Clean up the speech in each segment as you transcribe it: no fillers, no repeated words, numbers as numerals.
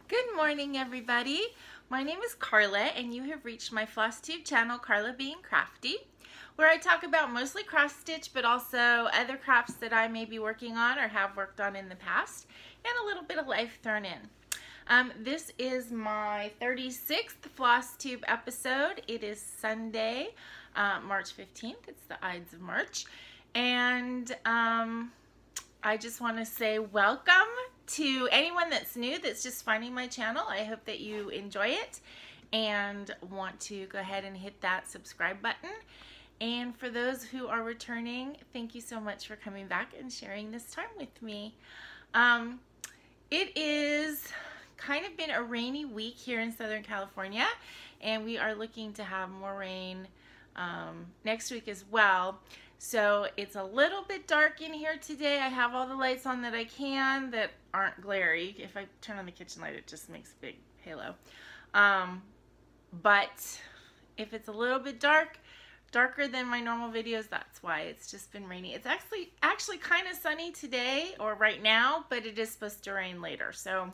Good morning, everybody. My name is Carla, and you have reached my FlossTube channel, Carla Being Crafty, where I talk about mostly cross stitch, but also other crafts that I may be working on or have worked on in the past, and a little bit of life thrown in. This is my 36th FlossTube episode. It is Sunday, March 15th. It's the Ides of March, and I just want to say welcome to anyone that's new, that's just finding my channel. I hope that you enjoy it and want to go ahead and hit that subscribe button. And for those who are returning, thank you so much for coming back and sharing this time with me. It is kind of been a rainy week here in Southern California, and we are looking to have more rain next week as well. So it's a little bit dark in here today. I have all the lights on that I can that aren't glary. If I turn on the kitchen light, it just makes a big halo. But if it's a little bit darker than my normal videos, that's why. It's just been rainy. It's actually kind of sunny today, or right now, but it is supposed to rain later. So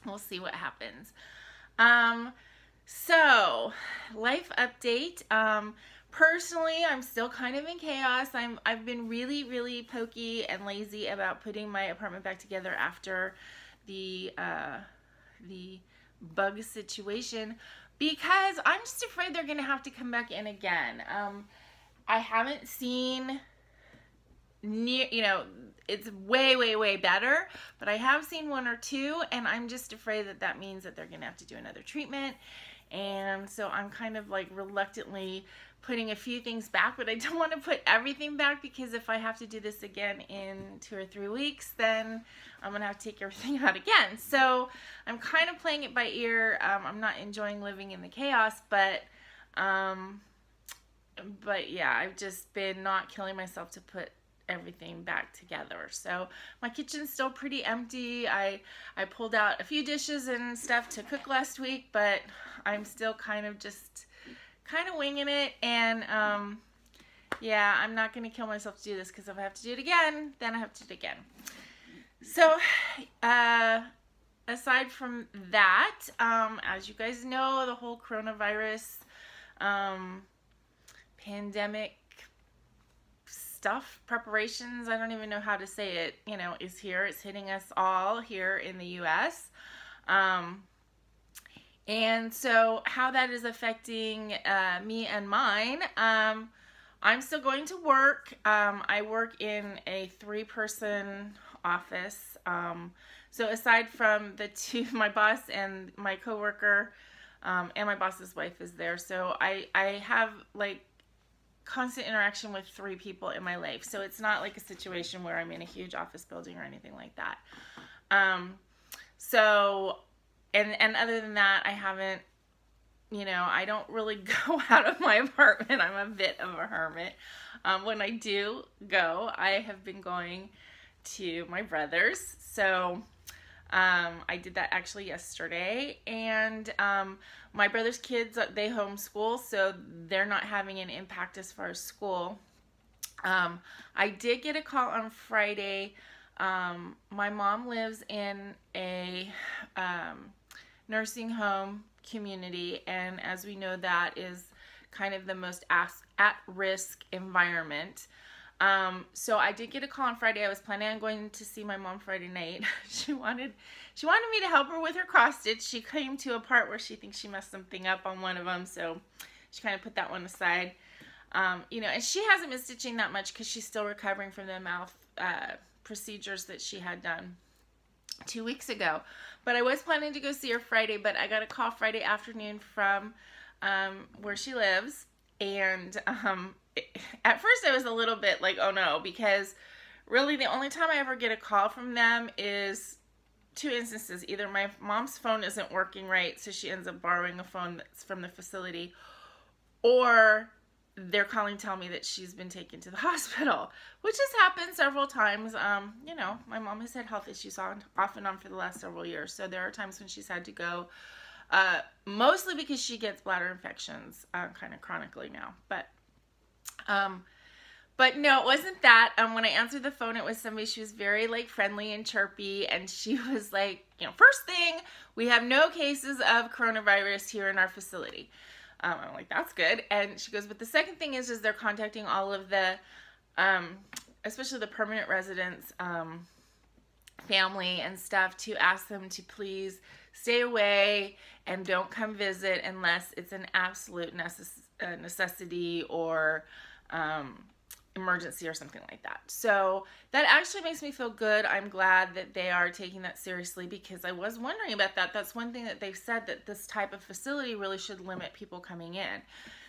we'll see what happens. So life update. Personally, I'm still kind of in chaos. I've been really pokey and lazy about putting my apartment back together after the bug situation, because I'm just afraid they're gonna have to come back in again. I haven't seen it's way better, but I have seen one or two, and I'm just afraid that that means that they're gonna have to do another treatment. And so I'm kind of like reluctantly putting a few things back, but I don't want to put everything back, because if I have to do this again in 2 or 3 weeks, then I'm gonna have to take everything out again. So I'm kind of playing it by ear. I'm not enjoying living in the chaos, but yeah, I've just been not killing myself to put everything back together. So my kitchen's still pretty empty. I pulled out a few dishes and stuff to cook last week, but I'm still kind of winging it. And yeah, I'm not gonna kill myself to do this, because if I have to do it again, then I have to do it again. So aside from that, as you guys know, the whole coronavirus pandemic stuff, preparations, I don't even know how to say it, is here. It's hitting us all here in the US. And so how that is affecting me and mine, I'm still going to work. I work in a 3-person office. So aside from the two, my boss and my coworker, and my boss's wife is there. So I have like constant interaction with 3 people in my life. So it's not like a situation where I'm in a huge office building or anything like that. So, and other than that, I haven't, I don't really go out of my apartment. I'm a bit of a hermit. When I do go, I have been going to my brother's. So I did that actually yesterday, and my brother's kids, they homeschool, so they're not having an impact as far as school. I did get a call on Friday. My mom lives in a nursing home community, and as we know, that is kind of the most at-risk environment. So I did get a call on Friday. I was planning on going to see my mom Friday night. She wanted me to help her with her cross stitch. She came to a part where she thinks she messed something up on one of them, so she kind of put that one aside. And she hasn't been stitching that much because she's still recovering from the mouth procedures that she had done 2 weeks ago. But I was planning to go see her Friday, but I got a call Friday afternoon from where she lives, and at first I was a little bit like, oh no, because really the only time I ever get a call from them is 2 instances. Either my mom's phone isn't working right, so she ends up borrowing a phone that's from the facility, or they're calling to tell me that she's been taken to the hospital, which has happened several times. My mom has had health issues off and on for the last several years, so there are times when she's had to go, mostly because she gets bladder infections kind of chronically now. But no, it wasn't that. When I answered the phone, it was somebody. She was very like friendly and chirpy, and she was like, first thing, we have no cases of coronavirus here in our facility. I'm like, that's good. And she goes, but the second thing is they're contacting all of the, especially the permanent residents, family and stuff, to ask them to please stay away and don't come visit unless it's an absolute necessity or emergency or something like that. So that actually makes me feel good. I'm glad that they are taking that seriously, because I was wondering about that. That's one thing that they've said, that this type of facility really should limit people coming in.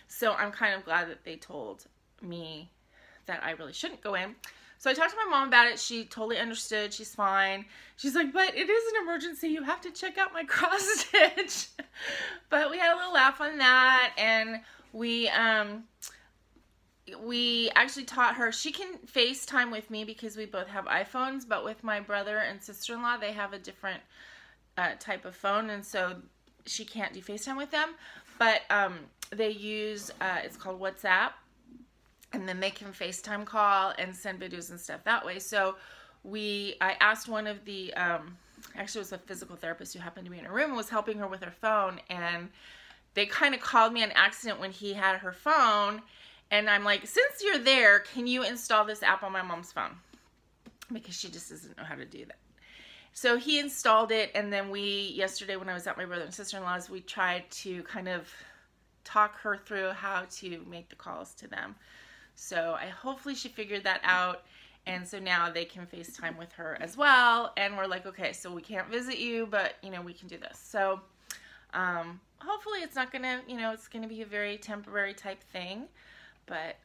So I'm kind of glad that they told me that I really shouldn't go in. So I talked to my mom about it. She totally understood. She's fine. She's like, but it is an emergency. You have to check out my cross stitch. But we had a little laugh on that, and we actually taught her, she can FaceTime with me because we both have iPhones, but with my brother and sister-in-law, they have a different type of phone, and so she can't do FaceTime with them. But they use, it's called WhatsApp, and then they can FaceTime call and send videos and stuff that way. So I asked one of the, actually it was a physical therapist who happened to be in a room and was helping her with her phone, and they kind of called me on accident when he had her phone, and I'm like, since you're there, can you install this app on my mom's phone? Because she just doesn't know how to do that. So he installed it, and then yesterday when I was at my brother and sister-in-law's, we tried to kind of talk her through how to make the calls to them. So hopefully she figured that out, and so now they can FaceTime with her as well, and we're like, okay, so we can't visit you, but, we can do this. So hopefully it's not going to, it's going to be a very temporary type thing. But,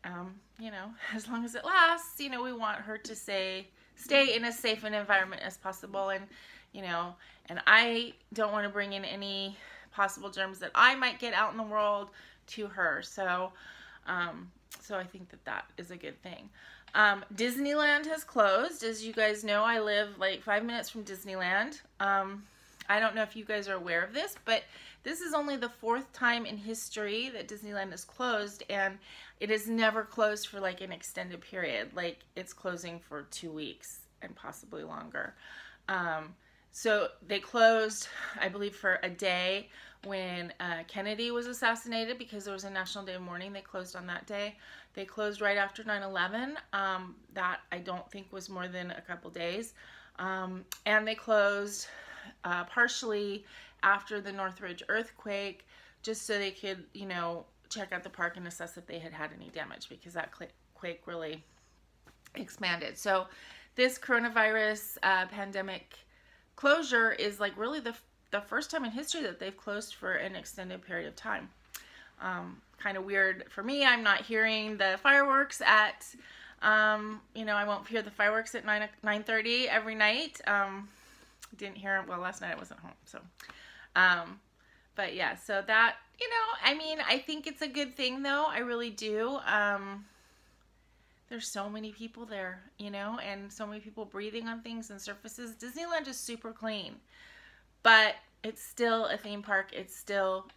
as long as it lasts, we want her to stay in as safe an environment as possible. And, and I don't want to bring in any possible germs that I might get out in the world to her. So, so I think that is a good thing. Disneyland has closed. As you guys know, I live like 5 minutes from Disneyland. I don't know if you guys are aware of this, but this is only the 4th time in history that Disneyland is closed, and it is never closed for like an extended period. Like, it's closing for 2 weeks and possibly longer. So they closed, I believe, for a day when Kennedy was assassinated, because there was a National Day of Mourning. They closed on that day. They closed right after 9/11. That I don't think was more than a couple days. And they closed partially after the Northridge earthquake, just so they could, check out the park and assess if they had any damage, because that quake really expanded. So this coronavirus pandemic closure is like really the first time in history that they've closed for an extended period of time. Kind of weird for me. I'm not hearing the fireworks at, I won't hear the fireworks at 9:30 every night. Didn't hear it. Well, last night I wasn't home, so. But yeah, so that, I think it's a good thing, though. I really do. There's so many people there, and so many people breathing on things and surfaces. Disneyland is super clean, but it's still a theme park. It's still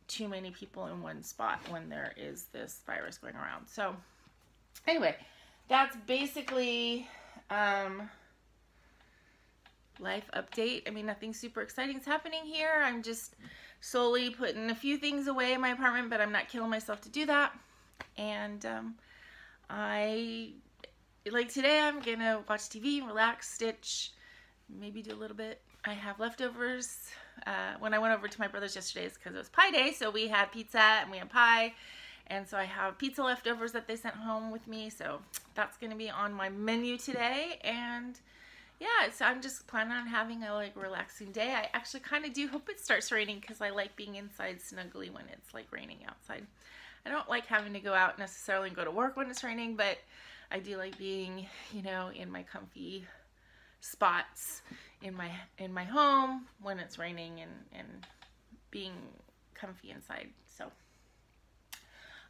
too many people in one spot when there is this virus going around. So anyway, that's basically life update. Nothing super exciting is happening here. I'm just slowly putting a few things away in my apartment, but I'm not killing myself to do that. And today I'm gonna watch TV, relax, stitch, maybe do a little bit. I have leftovers. When I went over to my brother's yesterday, it's because it was pie day, so we had pizza and we had pie, and so I have pizza leftovers that they sent home with me, so that's gonna be on my menu today. And yeah, so I'm just planning on having a relaxing day. I actually kind of do hope it starts raining, because I like being inside snugly when it's raining outside. I don't like having to go out necessarily and go to work when it's raining, but I do like being, in my comfy spots in my home when it's raining, and being comfy inside. So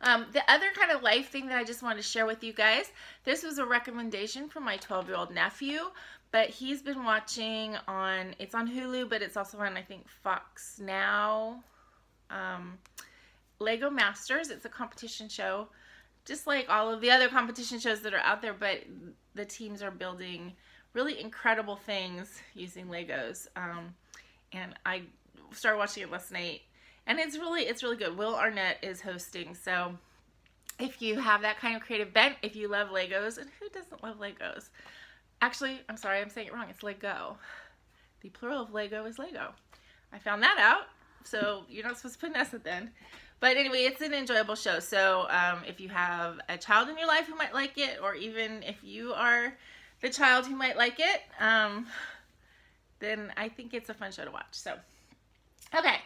the other kind of life thing that I just wanted to share with you guys, this was a recommendation from my 12-year-old nephew, but he's been watching it's on Hulu, but it's also on, I think, Fox Now, Lego Masters. It's a competition show just like all of the other competition shows that are out there, but the teams are building really incredible things using Legos. And I started watching it last night, and it's really good. Will Arnett is hosting, so if you have that kind of creative bent, if you love Legos, and who doesn't love Legos? Actually, I'm sorry, I'm saying it wrong. It's Lego. The plural of Lego is Lego. I found that out, so you're not supposed to put an S at the end. But anyway, it's an enjoyable show. So if you have a child in your life who might like it, or even if you are the child who might like it, then I think it's a fun show to watch. So, okay.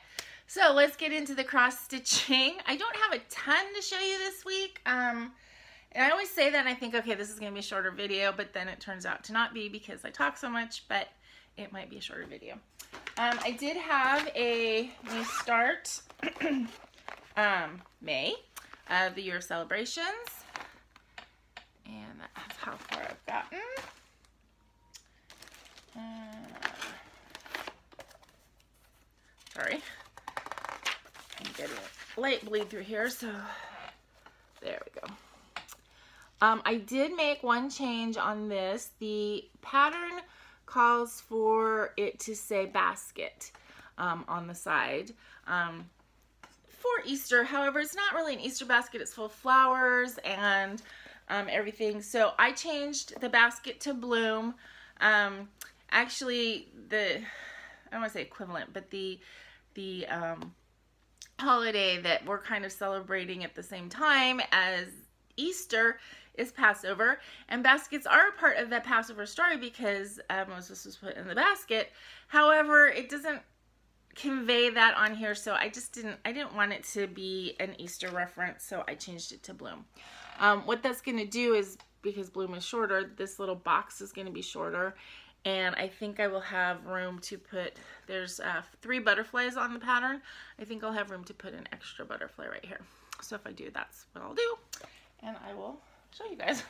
So let's get into the cross stitching. I don't have a ton to show you this week. And I always say that and I think, okay, this is going to be a shorter video, but then it turns out to not be because I talk so much, but it might be a shorter video. I did have a new start, May, of the year of celebrations. And that's how far I've gotten. Sorry. I'm getting a light bleed through here, so there we go. I did make one change on this. The pattern calls for it to say basket on the side for Easter. However, it's not really an Easter basket. It's full of flowers and everything. So I changed the basket to bloom. Actually, I don't want to say equivalent, but the holiday that we're kind of celebrating at the same time as Easter is Passover, and baskets are a part of that Passover story because Moses was put in the basket. However, it doesn't convey that on here, so I didn't want it to be an Easter reference, so I changed it to bloom. What that's going to do is, because bloom is shorter, this little box is going to be shorter, and I think I will have room to put, there's 3 butterflies on the pattern. I think I'll have room to put an extra butterfly right here. So if I do, that's what I'll do, and I will show you guys.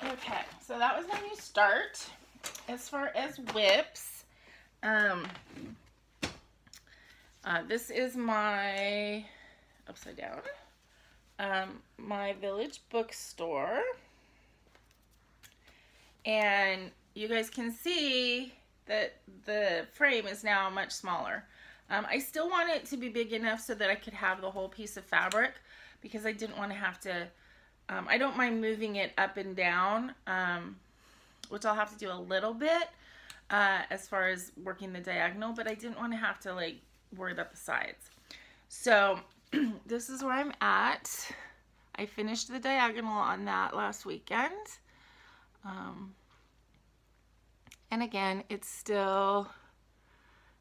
Okay, so that was my new start. As far as whips, this is my, upside down, my Village bookstore, and you guys can see that the frame is now much smaller. I still want it to be big enough so that I could have the whole piece of fabric, because I didn't want to have to, I don't mind moving it up and down, which I'll have to do a little bit as far as working the diagonal, but I didn't want to have to like worry about the sides. So this is where I'm at. I finished the diagonal on that last weekend. And again, it's still,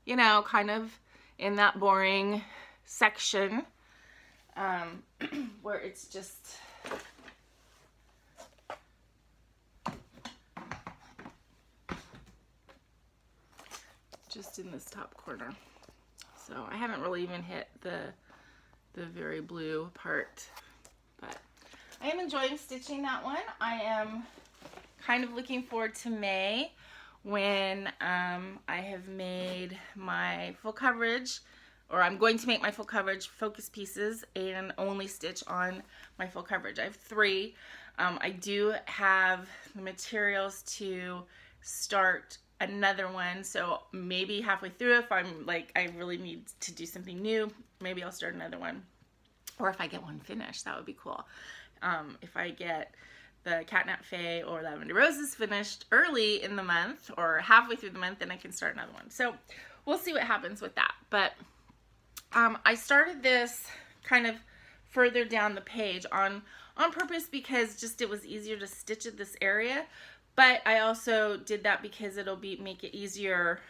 you know, kind of in that boring section where it's just in this top corner. So I haven't really even hit the very blue part, but I am enjoying stitching that one. I am kind of looking forward to May, when I have made my full coverage, or I'm going to make my full coverage focus pieces and only stitch on my full coverage. I have 3. I do have the materials to start another one, so maybe halfway through, if I'm like, I really need to do something new, maybe I'll start another one. Or if I get one finished, that would be cool. If I get the Catnap Fae or Lavender Roses finished early in the month or halfway through the month, then I can start another one. So we'll see what happens with that. But I started this kind of further down the page on purpose, because just it was easier to stitch at this area. But I also did that because it'll make it easier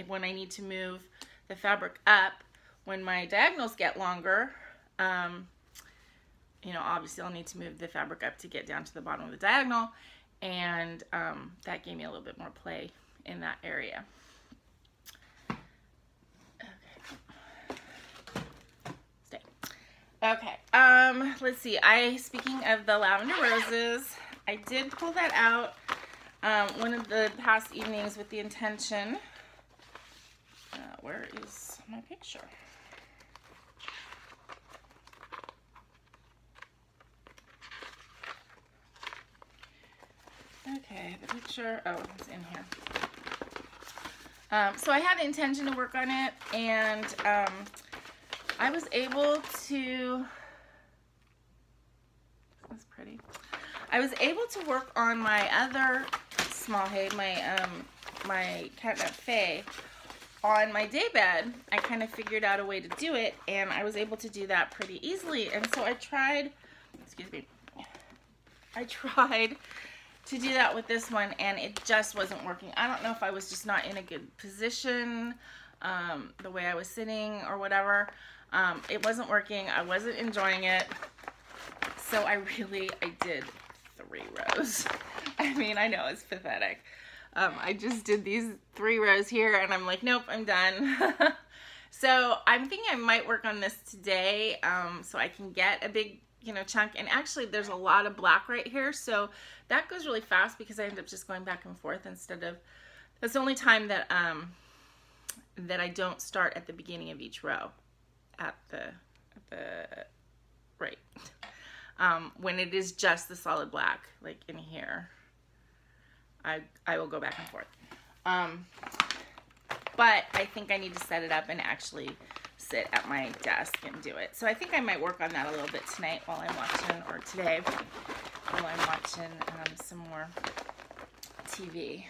when I need to move the fabric up when my diagonals get longer. You know, obviously I'll need to move the fabric up to get down to the bottom of the diagonal, and that gave me a little bit more play in that area. Okay. Stay. Okay. Let's see. Speaking of the Lavender Roses, I did pull that out one of the past evenings with the intention. where is my picture? Okay, the picture, oh, it's in here. So I had the intention to work on it, and I was able to, that's pretty. I was able to work on my other small hay, my catnip fae, on my day bed. I kind of figured out a way to do it, and I was able to do that pretty easily. And so I tried, excuse me, I tried to do that with this one, and it just wasn't working. I don't know if I was just not in a good position, the way I was sitting or whatever. It wasn't working. I wasn't enjoying it. So I did 3 rows. I mean, I know it's pathetic. I just did these 3 rows here, and I'm like, nope, I'm done. So I'm thinking I might work on this today, so I can get a big, you know, chunk. And actually there's a lot of black right here, so that goes really fast because I end up just going back and forth instead of, that's the only time that that I don't start at the beginning of each row at the right. When it is just the solid black, like in here, I will go back and forth. But I think I need to set it up and actually sit at my desk and do it. So I think I might work on that a little bit tonight while I'm watching, or today while I'm watching some more TV.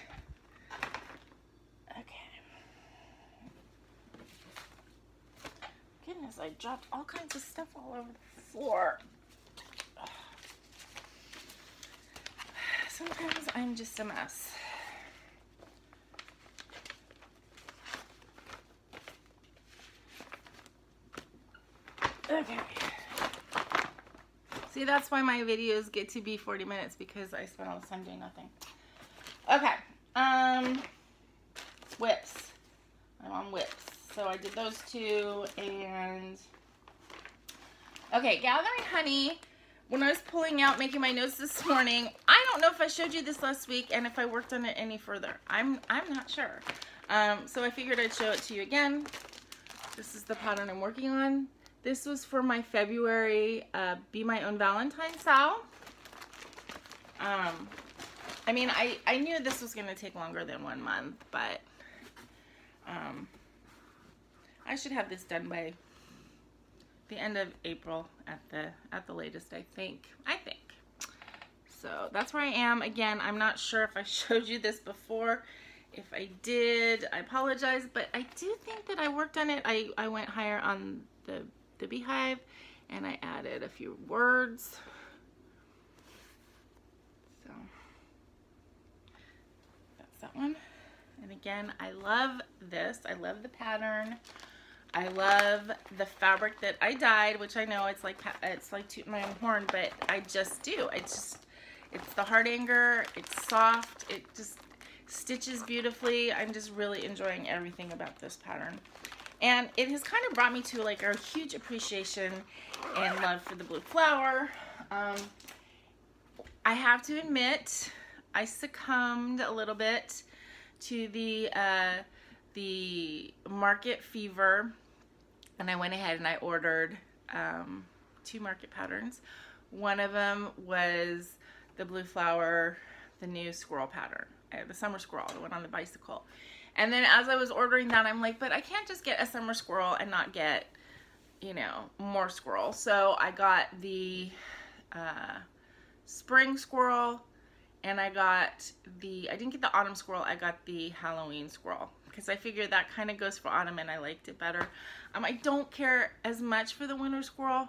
Okay. Goodness, I dropped all kinds of stuff all over the floor. Sometimes I'm just a mess. Okay. See, that's why my videos get to be 40 minutes, because I spend all this time doing nothing. Okay. Whips. I'm on whips. So I did those 2, and okay, gathering honey. When I was pulling out, making my notes this morning, I don't know if I showed you this last week and if I worked on it any further. I'm not sure. So I figured I'd show it to you again. This is the pattern I'm working on. This was for my February Be My Own Valentine sale. I mean, I knew this was going to take longer than 1 month, but I should have this done by the end of April at the latest, I think. So that's where I am. Again, I'm not sure if I showed you this before. If I did, I apologize, but I do think that I worked on it. I went higher on the beehive, and I added a few words. So that's that one. And again, I love this. I love the pattern. I love the fabric that I dyed, which I know it's like tooting my own horn, but I just do. It's the heart anger. It's soft. It just stitches beautifully. I'm just really enjoying everything about this pattern. And it has kind of brought me to like a huge appreciation and love for the blue flower. I have to admit, I succumbed a little bit to the market fever, and I went ahead and I ordered 2 market patterns. One of them was the blue flower, the new squirrel pattern, the summer squirrel, the one on the bicycle. And then as I was ordering that, I'm like, but I can't just get a summer squirrel and not get, you know, more squirrel. So I got the spring squirrel, and I didn't get the autumn squirrel, I got the Halloween squirrel, because I figured that kind of goes for autumn and I liked it better. I don't care as much for the winter squirrel,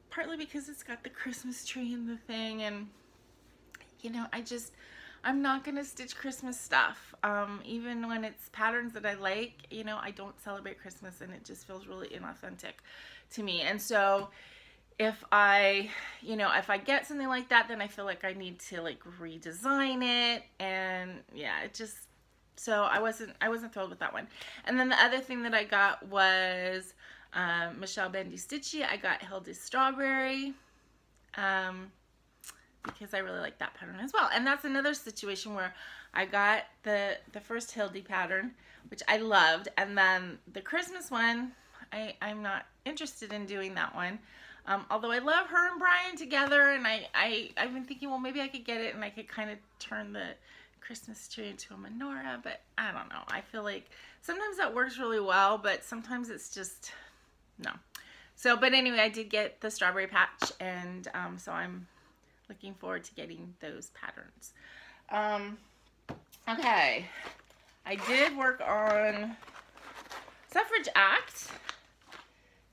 partly because it's got the Christmas tree and the thing, and you know, I'm not gonna stitch Christmas stuff. Even when it's patterns that I like, you know, I don't celebrate Christmas, and it just feels really inauthentic to me. And so if I get something like that, then I feel like I need to like redesign it, and yeah, so I wasn't thrilled with that one. And then the other thing that I got was Michelle Bendy Stitchy. I got Hilda Strawberry. because I really like that pattern as well. And that's another situation where I got the first Hildy pattern, which I loved, and then the Christmas one, I'm not interested in doing that one. Although I love her and Brian together, and I've been thinking, well, maybe I could get it and I could kind of turn the Christmas tree into a menorah, but I don't know. I feel like sometimes that works really well, but sometimes it's just, no. So, but anyway, I did get the strawberry patch, and so I'm looking forward to getting those patterns. Okay, I did work on Suffrage Act.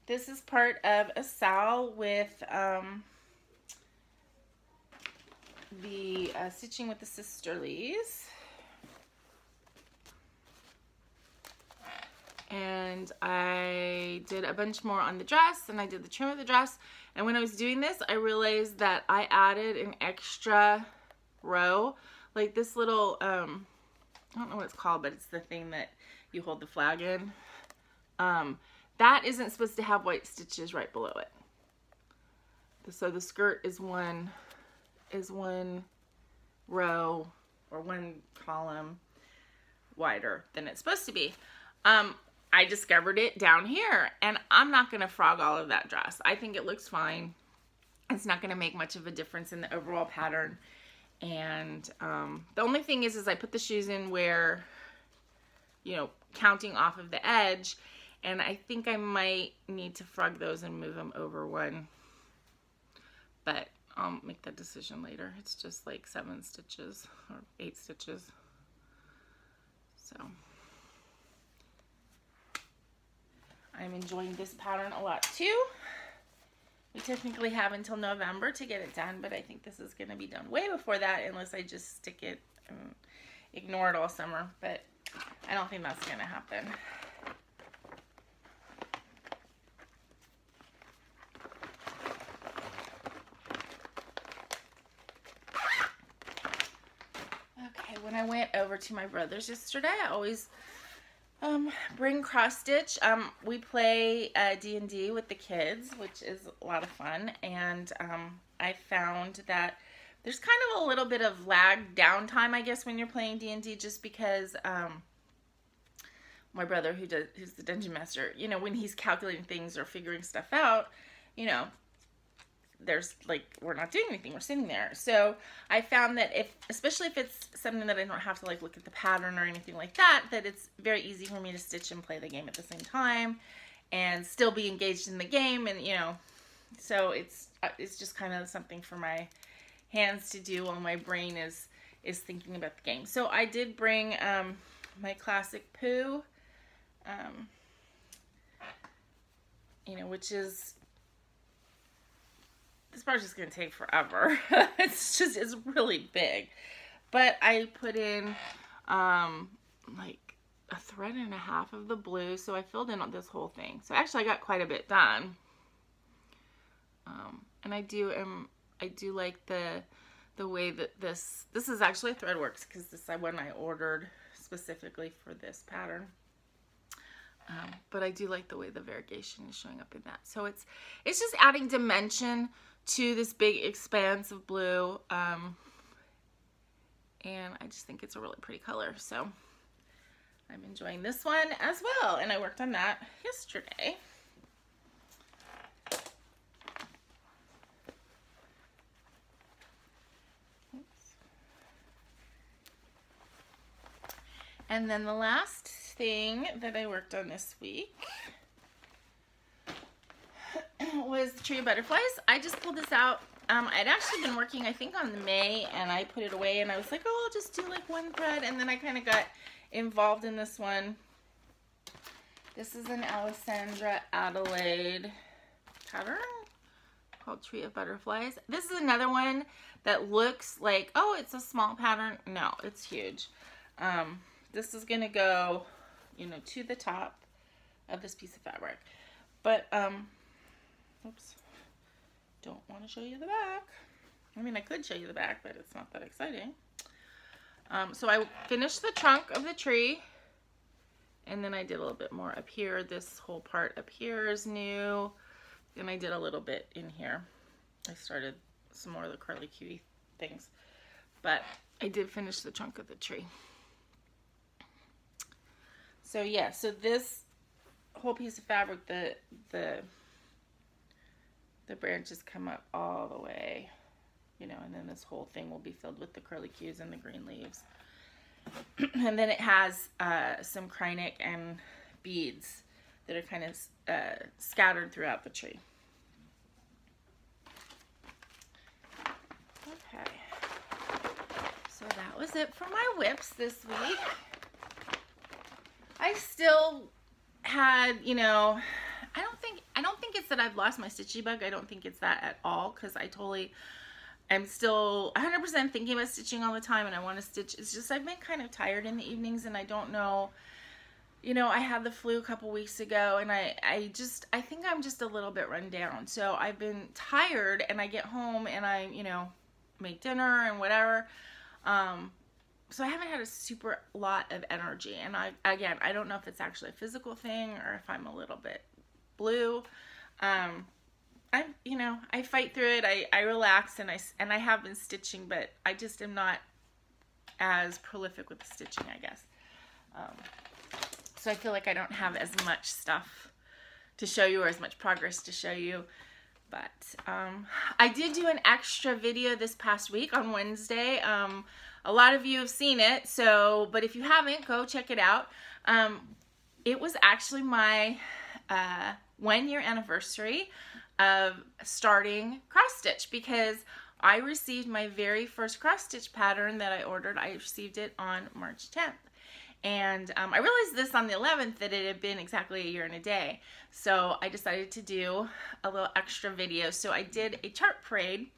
This is part of a SAL with the Stitching with the Sisterlies. And I did a bunch more on the dress, and I did the trim of the dress. And when I was doing this, I realized that I added an extra row, like this little, I don't know what it's called, but it's the thing that you hold the flag in. That isn't supposed to have white stitches right below it. So the skirt is one row or one column wider than it's supposed to be. I discovered it down here, and I'm not going to frog all of that dress. I think it looks fine. It's not going to make much of a difference in the overall pattern. And the only thing is I put the shoes in where, you know, counting off of the edge, and I think I might need to frog those and move them over one. But I'll make that decision later. It's just like 7 stitches or 8 stitches. So I'm enjoying this pattern a lot too. We technically have until November to get it done, but I think this is going to be done way before that unless I just stick it and ignore it all summer. But I don't think that's going to happen. Okay, when I went over to my brother's yesterday, I always bring cross stitch. We play D&D with the kids, which is a lot of fun, and I found that there's kind of a little bit of lag downtime, I guess, when you're playing D&D, just because my brother, who's the dungeon master, you know, when he's calculating things or figuring stuff out, you know, there's like, we're not doing anything, we're sitting there. So I found that especially if it's something that I don't have to like look at the pattern or anything like that, that it's very easy for me to stitch and play the game at the same time and still be engaged in the game. And, you know, so it's just kind of something for my hands to do while my brain is thinking about the game. So I did bring my classic Pooh, you know, which is, this project's going to take forever. it's really big. But I put in like a thread and a half of the blue, so I filled in on this whole thing. So actually I got quite a bit done. And I do like the way that this is actually a Threadworks, because this is one I ordered specifically for this pattern. But I do like the way the variegation is showing up in that. So it's just adding dimension to this big expanse of blue, and I just think it's a really pretty color, so I'm enjoying this one as well, and I worked on that yesterday. And then the last thing that I worked on this week was the Tree of Butterflies. I just pulled this out. I'd actually been working, I think, on May, and I put it away, and I was like, oh, I'll just do like one thread, and then I kind of got involved in this one. This is an Alessandra Adelaide pattern called Tree of Butterflies. This is another one that looks like, oh, it's a small pattern. No, it's huge. This is going to go, you know, to the top of this piece of fabric. But, oops, don't want to show you the back. I mean, I could show you the back, but it's not that exciting. So I finished the trunk of the tree, and then I did a little bit more up here. This whole part up here is new, and I did a little bit in here. I started some more of the curly cutie things. But I did finish the trunk of the tree. So yeah, so this whole piece of fabric, the branches come up all the way, you know, and then this whole thing will be filled with the curlicues and the green leaves. And then it has some Kreinik and beads that are kind of scattered throughout the tree. Okay, so that was it for my whips this week. I still had, you know, I don't think it's that I've lost my stitchy bug. I don't think it's that at all, because I totally am still 100% thinking about stitching all the time, and I want to stitch. It's just I've been kind of tired in the evenings, and I don't know, you know, I had the flu a couple weeks ago, and I think I'm just a little bit run down. So I've been tired, and I get home and I, you know, make dinner and whatever. So I haven't had a super lot of energy, and I don't know if it's actually a physical thing or if I'm a little bit blue. You know, I fight through it. I relax, and I have been stitching, but I just am not as prolific with the stitching, I guess. So I feel like I don't have as much stuff to show you or as much progress to show you. But I did do an extra video this past week on Wednesday. A lot of you have seen it, so, but if you haven't, go check it out. It was actually my 1-year anniversary of starting cross stitch, because I received my very first cross stitch pattern that I ordered. I received it on March 10th. And I realized this on the 11th, that it had been exactly a year and a day. So I decided to do a little extra video. So I did a chart parade.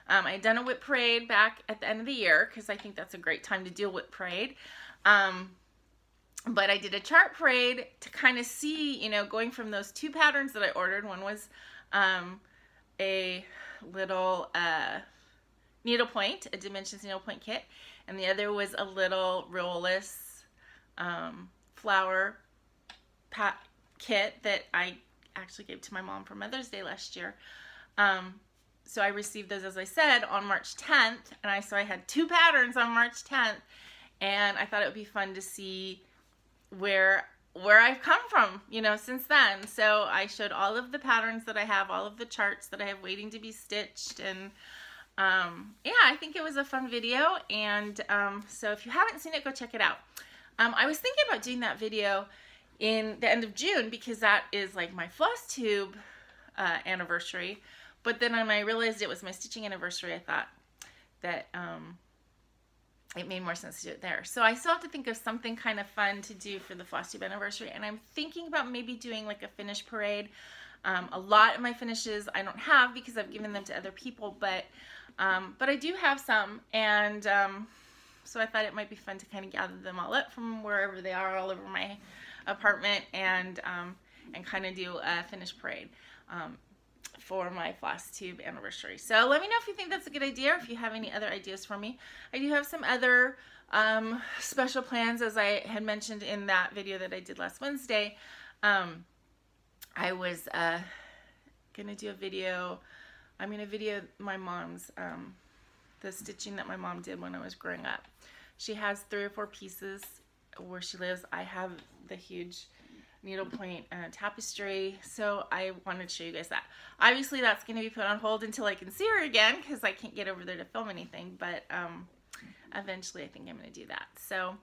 I had done a whip parade back at the end of the year, because I think that's a great time to do a whip parade. But I did a chart parade to kind of see, you know, going from those 2 patterns that I ordered. One was a little needlepoint, a Dimensions needlepoint kit, and the other was a little roll-less flower kit that I actually gave to my mom for Mother's Day last year. So I received those, as I said, on March 10th, and so I had 2 patterns on March 10th, and I thought it would be fun to see where I've come from, you know, since then. So I showed all of the patterns that I have, all of the charts that I have waiting to be stitched, and yeah, I think it was a fun video, and so if you haven't seen it, go check it out. I was thinking about doing that video in the end of June, because that is like my floss tube anniversary, but then when I realized it was my stitching anniversary, I thought that it made more sense to do it there. So I still have to think of something kind of fun to do for the floss tube anniversary, and I'm thinking about maybe doing like a finish parade. A lot of my finishes I don't have because I've given them to other people, but I do have some, and so I thought it might be fun to kind of gather them all up from wherever they are all over my apartment, and kind of do a finish parade for my floss tube anniversary. So let me know if you think that's a good idea, or if you have any other ideas for me. I do have some other special plans, as I had mentioned in that video that I did last Wednesday. I was gonna do a video. I'm gonna video my mom's the stitching that my mom did when I was growing up. She has 3 or 4 pieces where she lives. I have the huge needlepoint tapestry, so I wanted to show you guys that. Obviously that's going to be put on hold until I can see her again, because I can't get over there to film anything, but eventually I think I'm going to do that. So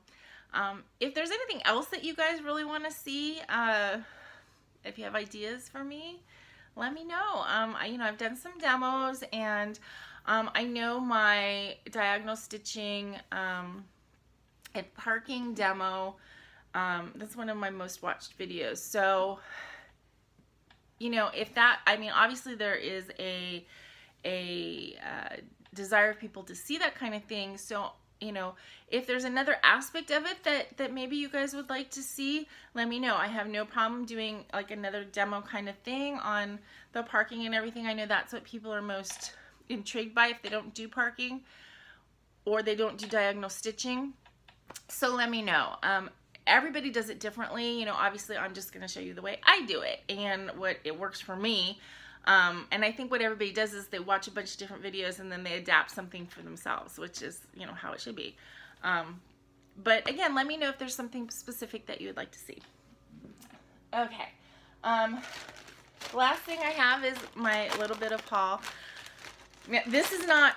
if there's anything else that you guys really want to see, if you have ideas for me, let me know. You know, I've done some demos, and I know my diagonal stitching and parking demo, that's one of my most watched videos. So, you know, if that, I mean, obviously there is a desire of people to see that kind of thing. So, you know, if there's another aspect of it that maybe you guys would like to see, let me know. I have no problem doing like another demo kind of thing on the parking and everything. I know that's what people are most intrigued by if they don't do parking or they don't do diagonal stitching. So let me know. Everybody does it differently. You know, obviously I'm just going to show you the way I do it and what it works for me. And I think what everybody does is they watch a bunch of different videos and then they adapt something for themselves, which is, you know, how it should be. But again, let me know if there's something specific that you would like to see. Okay. The last thing I have is my little bit of haul. Now, this is not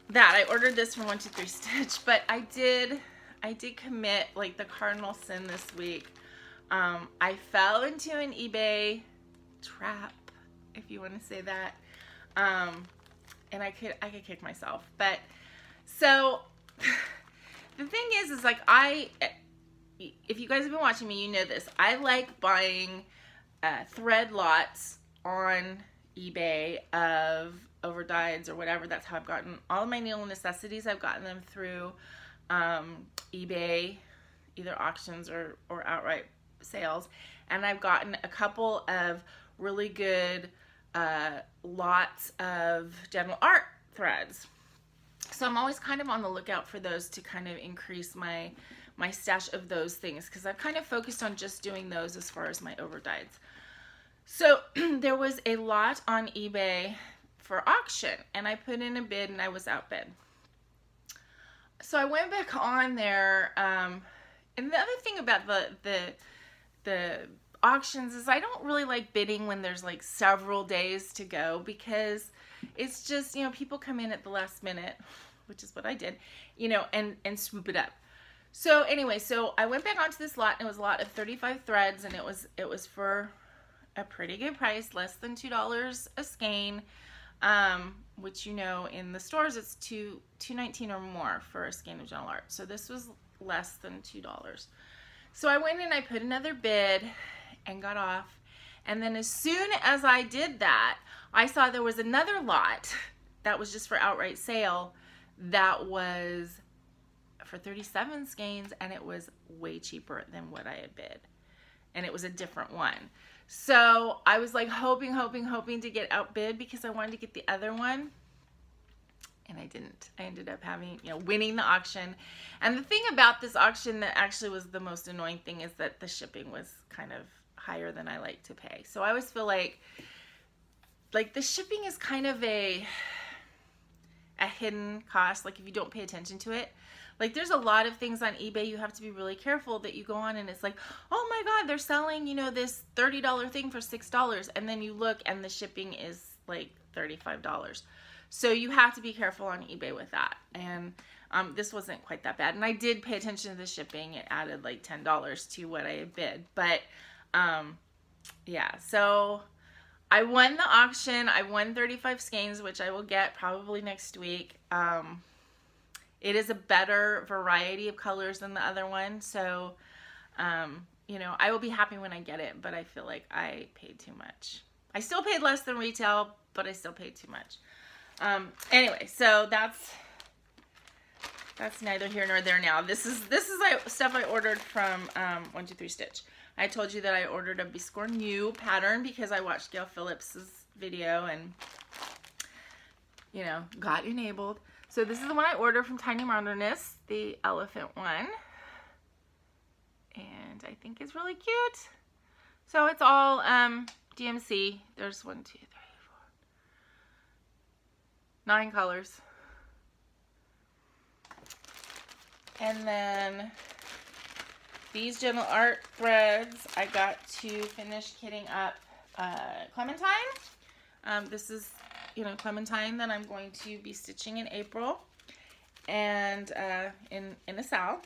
that. I ordered this from 123 Stitch, but I did commit like the cardinal sin this week. I fell into an eBay trap, if you want to say that. And I could kick myself. But so the thing is like if you guys have been watching me, you know this. I like buying thread lots on eBay of overdyes or whatever. That's how I've gotten all of my needle necessities. I've gotten them through eBay, either auctions or outright sales. And I've gotten a couple of really good lots of general art threads. So I'm always kind of on the lookout for those to kind of increase my stash of those things, because I've kind of focused on just doing those as far as my overdyes. So there was a lot on eBay for auction, and I put in a bid and I was outbid. So I went back on there, and the other thing about the auctions is I don't really like bidding when there's like several days to go, because it's just, you know, people come in at the last minute, which is what I did, you know, and swoop it up. So anyway, so I went back onto this lot, and it was a lot of 35 threads, and it was for a pretty good price, less than $2 a skein, which, you know, in the stores it's $2.19 or more for a skein of general art. So this was less than $2. So I went and I put another bid and got off. And then as soon as I did that, I saw there was another lot that was just for outright sale that was for 37 skeins, and it was way cheaper than what I had bid. And it was a different one. So I was like hoping to get outbid because I wanted to get the other one. And I didn't. I ended up having, you know, winning the auction. And the thing about this auction that actually was the most annoying thing is that the shipping was kind of higher than I like to pay. So I always feel like the shipping is kind of a hidden cost. Like if you don't pay attention to it, like there's a lot of things on eBay you have to be really careful that you go on and it's like, oh my God, they're selling, you know, this $30 thing for $6. And then you look and the shipping is like $35. So you have to be careful on eBay with that. And this wasn't quite that bad. And I did pay attention to the shipping. It added like $10 to what I had bid. But yeah, so I won the auction. I won 35 skeins, which I will get probably next week. It is a better variety of colors than the other one. So, you know, I will be happy when I get it, but I feel like I paid too much. I still paid less than retail, but I still paid too much. Anyway, so that's neither here nor there now. This is stuff I ordered from 123 Stitch. I told you that I ordered a Biscore New pattern because I watched Gail Phillips's video and, you know, got enabled. So this is the one I ordered from Tiny Modernist, the elephant one. And I think it's really cute. So it's all DMC. There's 1, 2, 3, 4, 9 colors. And then these general art threads, I got to finish kitting up Clementine. This is, you know, Clementine that I'm going to be stitching in April, and in a Sal.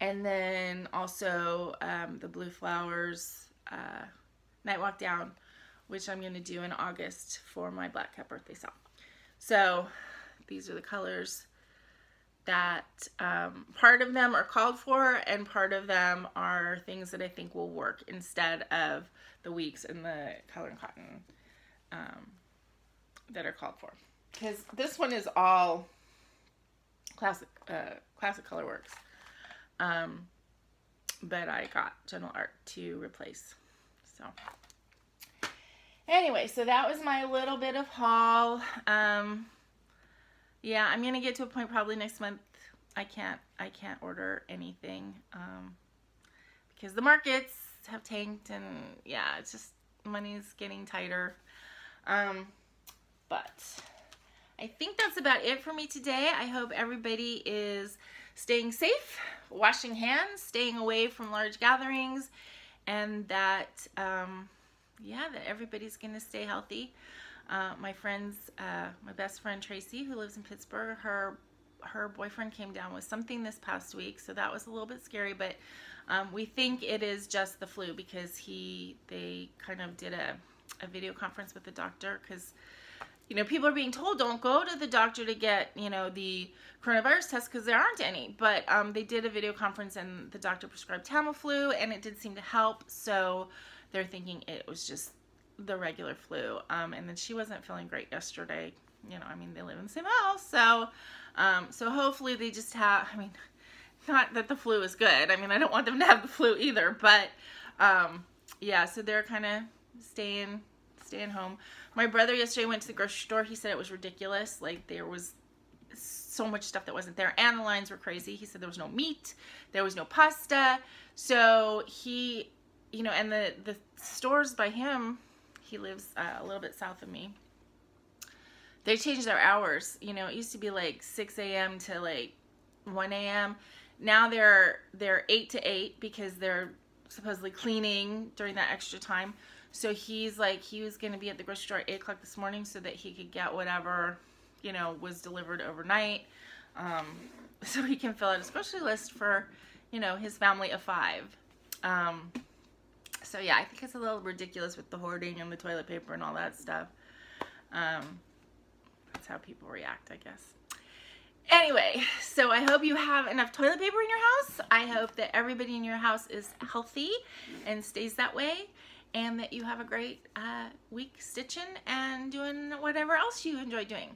And then also the Blue Flowers Night Walk Down, which I'm going to do in August for my Black Cat birthday sale. So these are the colors that part of them are called for, and part of them are things that I think will work instead of the Weeks and the Color and Cotton that are called for. Because this one is all classic Colorworks. But I got General Art to replace. So anyway, so that was my little bit of haul. Yeah, I'm gonna get to a point probably next month. I can't order anything because the markets have tanked, and yeah, it's just money's getting tighter. But I think that's about it for me today. I hope everybody is staying safe, washing hands, staying away from large gatherings, and that, that everybody's going to stay healthy. My best friend Tracy, who lives in Pittsburgh, her boyfriend came down with something this past week, so that was a little bit scary, but we think it is just the flu because they kind of did a video conference with the doctor because, you know, people are being told don't go to the doctor to get, you know, the coronavirus test because there aren't any, but they did a video conference and the doctor prescribed Tamiflu and it did seem to help, so they're thinking it was just the regular flu. And then she wasn't feeling great yesterday. You know, I mean, they live in the same house, so so hopefully they just have, I mean, not that the flu is good. I mean, I don't want them to have the flu either, but yeah, so they're kind of staying home. My brother yesterday went to the grocery store. He said it was ridiculous. Like, there was so much stuff that wasn't there, and the lines were crazy. He said there was no meat, there was no pasta. So he, you know, and the stores by him, he lives a little bit south of me, they changed their hours. You know, it used to be like 6 a.m. to like 1 a.m. Now they're 8 to 8 because they're supposedly cleaning during that extra time. So he's like, he was going to be at the grocery store at 8 o'clock this morning so that he could get whatever, you know, was delivered overnight. So he can fill out his grocery list for, you know, his family of 5. So yeah, I think it's a little ridiculous with the hoarding and the toilet paper and all that stuff. That's how people react, I guess. Anyway, so I hope you have enough toilet paper in your house. I hope that everybody in your house is healthy and stays that way, and that you have a great week stitching and doing whatever else you enjoy doing.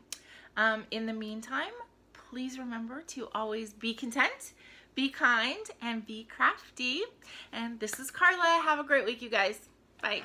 In the meantime, please remember to always be content, be kind, and be crafty. And this is Carla. Have a great week, you guys. Bye.